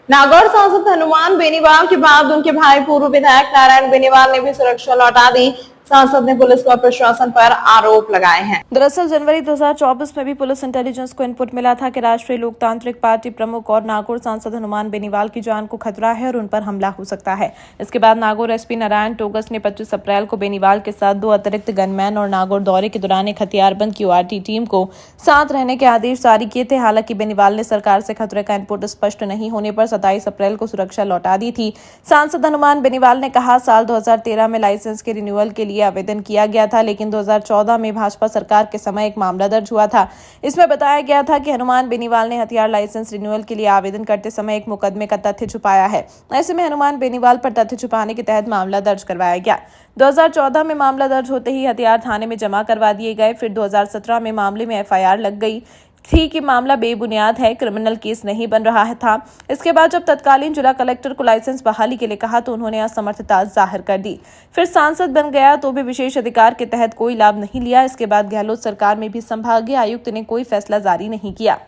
नागौर सांसद हनुमान बेनीवाल के बाद उनके भाई पूर्व विधायक नारायण बेनीवाल ने भी सुरक्षा लौटा दी। सांसद ने पुलिस व प्रशासन पर आरोप लगाए हैं। दरअसल जनवरी 2024 में भी पुलिस इंटेलिजेंस को इनपुट मिला था कि राष्ट्रीय लोकतांत्रिक पार्टी प्रमुख और नागौर सांसद हनुमान बेनीवाल की जान को खतरा है और उन पर हमला हो सकता है। इसके बाद नागौर एसपी नारायण टोगस ने 25 अप्रैल को बेनीवाल के साथ 2 अतिरिक्त गनमैन और नागौर दौरे के दौरान एक हथियारबंद क्यूआरटी टीम को साथ रहने के आदेश जारी किए थे। हालांकि बेनीवाल ने सरकार से खतरे का इनपुट स्पष्ट नहीं होने पर 27 अप्रैल को सुरक्षा लौटा दी थी। सांसद हनुमान बेनीवाल ने कहा, साल 2013 में लाइसेंस के रिन्यूअल के लिए आवेदन किया गया था, लेकिन 2014 में भाजपा सरकार के समय एक मामला दर्ज हुआ था। इसमें बताया गया था कि हनुमान बेनीवाल ने हथियार लाइसेंस रिन्यूअल के लिए आवेदन करते समय एक मुकदमे का तथ्य छुपाया है। ऐसे में हनुमान बेनीवाल पर तथ्य छुपाने के तहत मामला दर्ज करवाया गया। 2014 में मामला दर्ज होते ही हथियार थाने में जमा करवा दिए गए। फिर 2017 में मामले में एफआईआर लग गई थी कि मामला बेबुनियाद है, क्रिमिनल केस नहीं बन रहा था। इसके बाद जब तत्कालीन जिला कलेक्टर को लाइसेंस बहाली के लिए कहा तो उन्होंने असमर्थता जाहिर कर दी। फिर सांसद बन गया तो भी विशेष अधिकार के तहत कोई लाभ नहीं लिया। इसके बाद गहलोत सरकार में भी संभागीय आयुक्त ने कोई फैसला जारी नहीं किया।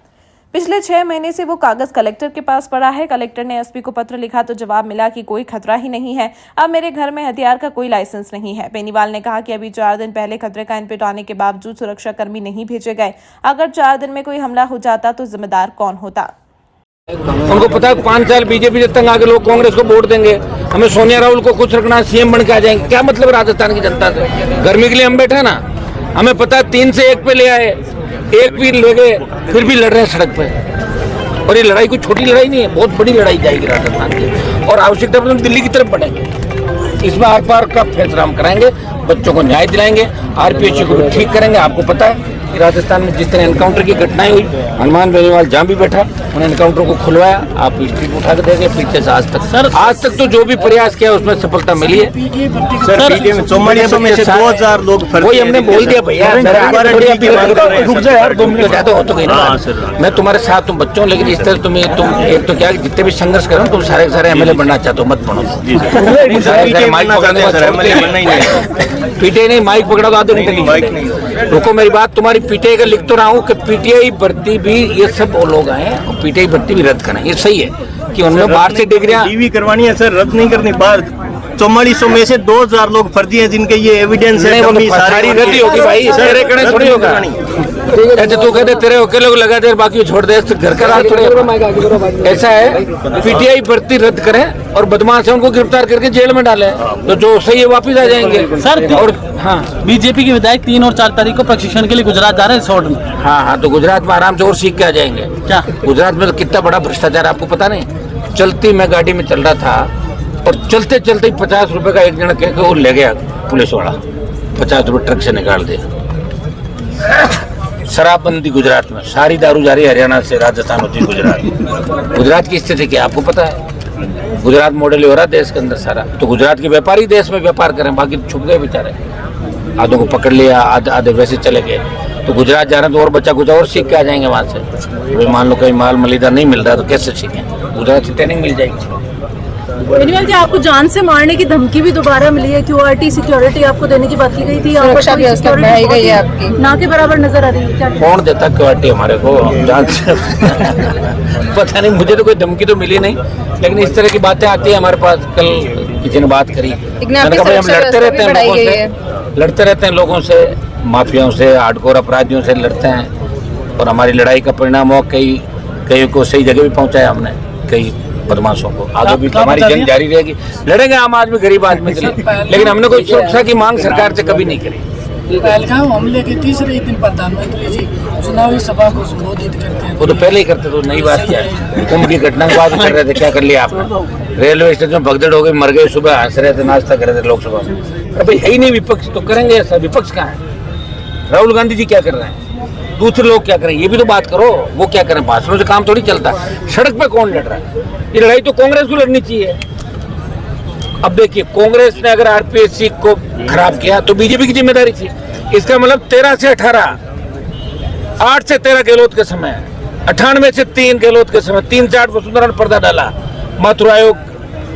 पिछले 6 महीने से वो कागज कलेक्टर के पास पड़ा है। कलेक्टर ने एसपी को पत्र लिखा तो जवाब मिला कि कोई खतरा ही नहीं है, अब मेरे घर में हथियार का कोई लाइसेंस नहीं है। बेनीवाल ने कहा कि अभी 4 दिन पहले खतरे का इनपुट आने के बावजूद सुरक्षा कर्मी नहीं भेजे गए। अगर 4 दिन में कोई हमला हो जाता तो जिम्मेदार कौन होता? उनको पता है 5 साल बीजेपी जब तक आगे लोग कांग्रेस को वोट देंगे, हमें सोनिया राहुल को खुश रखना, सीएम बन के आ जाएंगे। क्या मतलब राजस्थान की जनता से? गर्मी के लिए हम बैठे ना, हमें पता है 3 से 1 पे ले आए, 1 भी ले गए, फिर भी लड़ रहे हैं सड़क पे। और ये लड़ाई कोई छोटी लड़ाई नहीं है, बहुत बड़ी लड़ाई जाएगी राजस्थान की। और आवश्यकता पर हम दिल्ली की तरफ बढ़ेंगे। इसमें आर पार का फैसला हम कराएंगे, बच्चों को न्याय दिलाएंगे, आरपीएससी को भी ठीक करेंगे। आपको पता है कि राजस्थान में जिस तरह एनकाउंटर की घटनाएं हुई, हनुमान बेनीवाल जहाँ भी बैठा उन्होंने एनकाउंटर को खुलवाया। आप हिस्ट्री को उठा के देंगे पीछे से आज तक तो जो भी प्रयास किया उसमें सफलता मिली है। सर पीटीए में 4400 में से 2000 लोग वही हमने बोल दिया भैया, रुक जाए यार, 2 मिनट ज्यादा हो तो गई ना। मैं तुम्हारे साथ तुम बच्चों, लेकिन इस तरह तुम एक तो क्या जितने भी संघर्ष करो तुम सारे सारे एमएलए बनना चाहते हो, मत बनो। पीटीआई नहीं, माइक पकड़ा तो आधे घंटे नहीं। रुको मेरी बात, तुम्हारी पीटीआई का लिख तो रहा हूँ कि पीटीआई भर्ती भी ये सब वो लोग आए और पीटीआई भर्ती भी रद्द करें। ये सही है कि उनमें बाहर से डिग्रियां डीवी करवानी है सर, रद्द नहीं करनी। बाहर 4400 में से 2000 लोग फर्जी हैं जिनके ये एविडेंस है। सारी रद्दी होगी भाई, तेरे कड़े थोड़ी होगा। ऐसे तू कहते तेरे अकेले को लगा दे बाकी छोड़ दे, तो घर का राज थोड़ी। ऐसा है, पीटीआई भर्ती रद्द करें और बदमाश है उनको गिरफ्तार करके जेल में डालें, तो जो सही है वापिस आ जाएंगे सर। और हाँ, बीजेपी के विधायक 3 और 4 तारीख को प्रशिक्षण के लिए गुजरात जा रहे हैं शॉर्ट में। हाँ, तो गुजरात में आराम से और सीख के आ जाएंगे। क्या गुजरात में तो कितना बड़ा भ्रष्टाचार आपको पता नहीं? चलती मैं गाड़ी में चल रहा था और चलते चलते 50 रुपए का एक जना कह के वो ले गया पुलिस वाला, 50 रुपए ट्रक से निकाल दिया। शराबबंदी गुजरात में, सारी दारू जा रही है हरियाणा से राजस्थान होती है गुजरात। गुजरात की स्थिति क्या आपको पता है? गुजरात मॉडल हो रहा है देश के अंदर सारा। तो गुजरात के व्यापारी देश में व्यापार करें, बाकी छुप गए बेचारे, आधों को पकड़ लिया, आधे वैसे चले गए। तो गुजरात जा रहे हैं तो और बच्चा कुछ और सीख के आ जाएंगे वहाँ से। मान लो कहीं माल मलिदा नहीं मिल रहा तो कैसे सीखें? गुजरात से ट्रेनिंग मिल जाएगी। बेनीवाल जी, आपको जान से मारने की धमकी भी दोबारा मिली है। क्यूआरटी सिक्योरिटी आपको देने की बात की गई थी, सुरक्षा व्यवस्था बढ़ाई गई है आपकी, ना के बराबर नजर आ रही है। क्या कौन देता क्यूआरटी हमारे को जान से? पता नहीं, मुझे तो कोई धमकी तो मिली नहीं, लेकिन इस तरह की बातें आती है हमारे पास। कल किसी ने बात करी, हम लड़ते रहते हैं लोगों से, लड़ते रहते हैं लोगों से, माफियाओं से, हार्डकोर अपराधियों से लड़ते हैं। और हमारी लड़ाई का परिणाम हो कई को सही जगह भी पहुंचाया हमने, कई बदमाशों को। आगे भी हमारी जंग जारी रहेगी, लड़ेंगे आम आदमी गरीब आदमी के लिए, लेकिन हमने कोई सुरक्षा की मांग सरकार से कभी नहीं करी। पहलगाम हमले के तीसरे दिन प्रधानमंत्री जी चुनावी सभा को संबोधित करते हैं। वो तो पहले ही करते, तो नई बात क्या है? कुंभ की घटना के बाद कर रहे थे, क्या कर लिया आपने? रेलवे स्टेशन में भगदड़ हो गई, मर गए, सुबह हंस रहे थे, नाश्ता कर रहे थे लोकसभा में। अरे भाई है ही नहीं विपक्ष, तो करेंगे ऐसा? विपक्ष कहाँ है? राहुल गांधी जी क्या कर रहे हैं? दूसरे लोग क्या करें? ये भी तो बात करो। वो क्या करें? भाषणों से काम थोड़ी चलता। सड़क पे कौन लड़ रहा है? ये लड़ाई तो कांग्रेस को लड़नी चाहिए। अब देखिए, कांग्रेस ने अगर आरपीएससी को खराब किया तो बीजेपी की जिम्मेदारी थी। इसका मतलब 13 से 18, 8 से 13 गहलोत के समय, 98 से 3 गहलोत के समय, 3-4 वसुंधरा ने पर्दा डाला, माथुर आयोग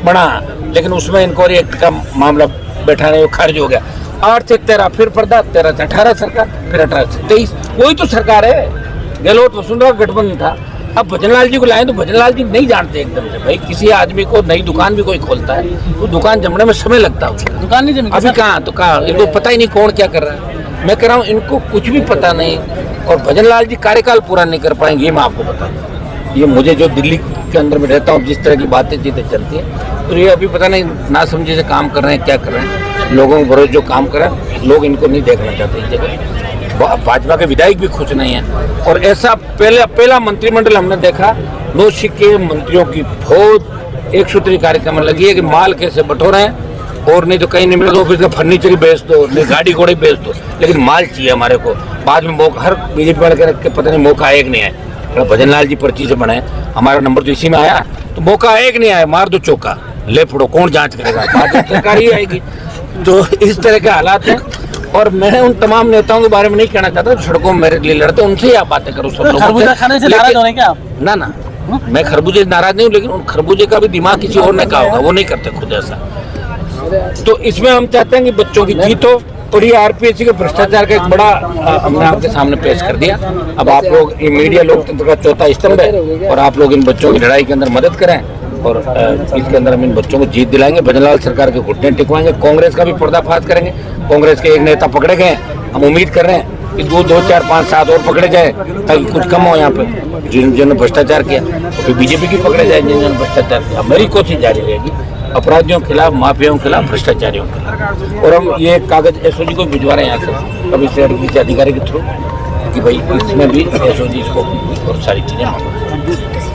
बना, लेकिन उसमें इंक्वायरी एक्ट का मामला बैठाने वो खारिज हो गया। 8 से 13 फिर पर्दा, 13 से 18 सरकार, फिर 18 से 23, वही तो सरकार है। गहलोत वसुंधरा गठबंधन था, अब भजनलाल जी को लाए तो भजनलाल जी नहीं जानते एकदम से। भाई किसी आदमी को नई दुकान भी कोई खोलता है तो दुकान जमने में समय लगता है उसका। दुकान नहीं जमी अभी कहाँ तो कहाँ, इनको पता ही नहीं कौन क्या कर रहा है। मैं कह रहा हूँ इनको कुछ भी पता नहीं, और भजनलाल जी कार्यकाल पूरा नहीं कर पाएंगे, ये मैं आपको बता दूं। ये मुझे जो दिल्ली के अंदर में रहता हूँ, जिस तरह की बातें चीतें चलती हैं, तो ये अभी पता नहीं ना समझे से काम कर रहे हैं, क्या कर रहे हैं। लोगों के भरोसे जो काम कर रहे हैं, लोग इनको नहीं देखना चाहते इस जगह। भाजपा के विधायक भी खुश नहीं है। और ऐसा पहला मंत्रिमंडल हमने देखा, नौशी के मंत्रियों की फौज एक सूत्री कार्यक्रम में लगी है कि माल कैसे बटोरे हैं, और नहीं तो कहीं नहीं मिले तो ऑफिस का फर्नीचर ही बेच दो, नहीं गाड़ी घोड़े बेच दो, लेकिन माल चाहिए हमारे को। बाद में मौका हर बीजेपी वाले के रख के पता नहीं मौका एक नहीं आया। भजनलाल जी पर्ची से बने, हमारा नंबर तो इसी में आया, तो मौका एक नहीं आया, मार दो चौका, ले फोड़ो, कौन जांच करेगा, सरकार ही आएगी। तो इस तरह के हालात हैं। और मैं उन तमाम नेताओं के बारे में नहीं कहना चाहता, सड़कों में मेरे लिए लड़ते, उनसे ही आप बातें करो सब लोग। खरबूजा खाने से नाराज हो रहे हैं क्या आप? ना ना, मैं खरबूजे से नाराज नहीं हूँ, लेकिन उन खरबूजे का भी दिमाग किसी और ने कहा होगा, वो नहीं करते खुद ऐसा। तो इसमें हम चाहते हैं कि बच्चों की जीत हो। और ये आरपीएससी के भ्रष्टाचार का एक बड़ा हमने आपके सामने पेश कर दिया। अब आप लोग, ये मीडिया लोकतंत्र का चौथा स्तंभ है, और आप लोग इन बच्चों की लड़ाई के अंदर मदद करें, और इसके अंदर हम इन बच्चों को जीत दिलाएंगे। भजनलाल सरकार के घुटने टिकवाएंगे, कांग्रेस का भी पर्दाफाश करेंगे। कांग्रेस के एक नेता पकड़े गए, हम उम्मीद कर रहे हैं कि 2, 4, 5, 7 और पकड़े जाए, ताकि कुछ कम हो यहाँ पे जिन्होंने भ्रष्टाचार किया। और फिर बीजेपी की पकड़े जाए जिन्होंने भ्रष्टाचार किया। मेरी कोशिश जारी रहेगी अपराधियों के खिलाफ, माफियाओं के खिलाफ, भ्रष्टाचारियों के खिलाफ। और हम ये कागज एसओजी को भिजवा रहे हैं यहाँ से, कभी से किसी अधिकारी के थ्रू, कि भाई इसमें भी एसओजी इसको और सारी चीजें मांग।